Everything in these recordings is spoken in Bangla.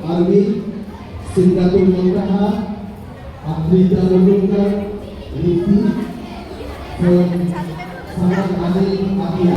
Army Sindatul Mangraha Afrida Lulungkar Riti Sangat Adil Akhir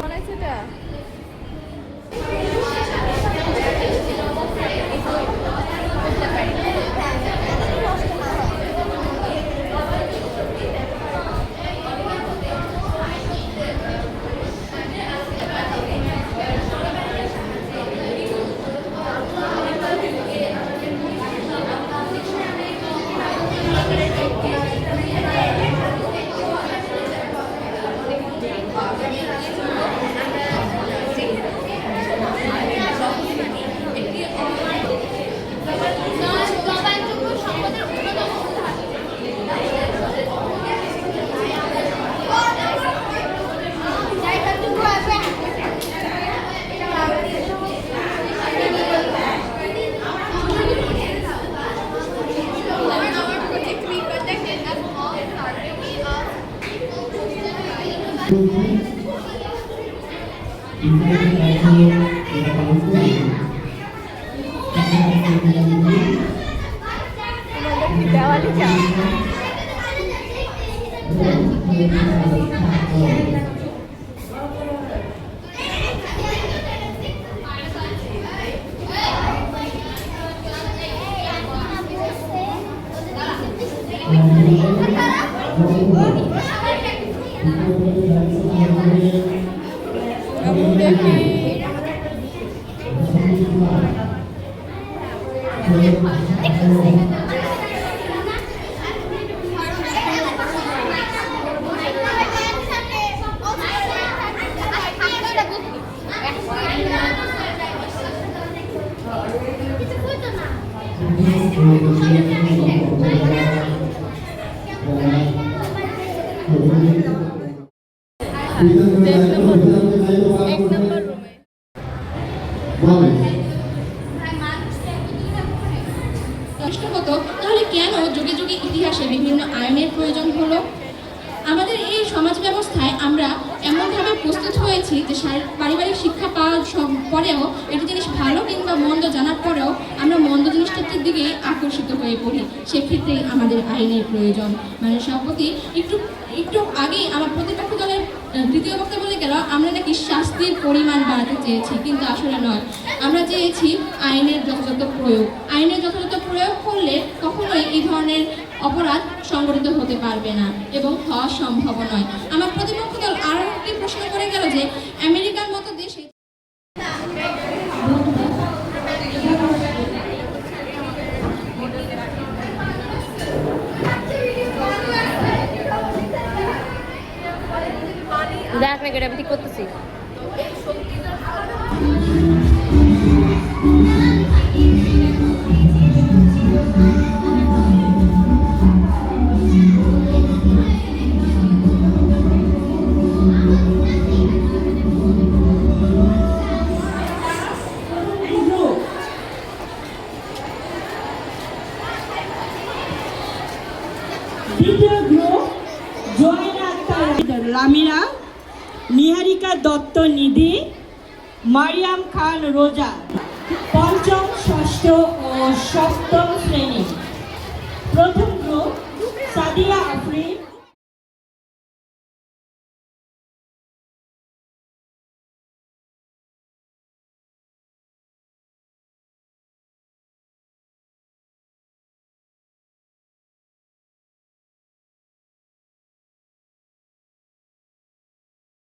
তাহলে কেন যুগে যুগে ইতিহাসে বিভিন্ন আইনের প্রয়োজন হলো? আমাদের এই সমাজ ব্যবস্থায় আমরা এমনভাবে প্রস্তুত হয়েছি যে পারিবারিক শিক্ষা পাওয়ার পরেও একটি জিনিস ভালো কিংবা মন্দ জানার পরেও আমরা মন্দ জিনিসটার দিকে আকর্ষিত হয়ে পড়ি। সেক্ষেত্রে আমাদের আইনের প্রয়োজন। মানে সম্প্রতি একটু আগেই আমার প্রতিপক্ষ দলের দ্বিতীয় বক্তা বলে গেল আমরা নাকি শাস্তির পরিমাণ বাড়াতে চেয়েছি, কিন্তু আসলে নয়। আমরা চেয়েছি আইনের যথাযথ প্রয়োগ। আইনের যথাযথ প্রয়োগ করলে কখনোই এই ধরনের অপরাধ সংগঠিত হতে পারবে না এবং হওয়া সম্ভব নয়। আমার প্রতিপক্ষ দল আরও একটি প্রশ্ন করে গেল যে আমেরিকার মতো দেশে দেখ না কেটে ঠিক করতেছি। দ্বিতীয় গ্রুপ জয়না আক্তার লামিরা, নিহারিকা দত্ত নিধি, মারিয়াম খান রোজা, পঞ্চম, ষষ্ঠ ও সপ্তম শ্রেণী।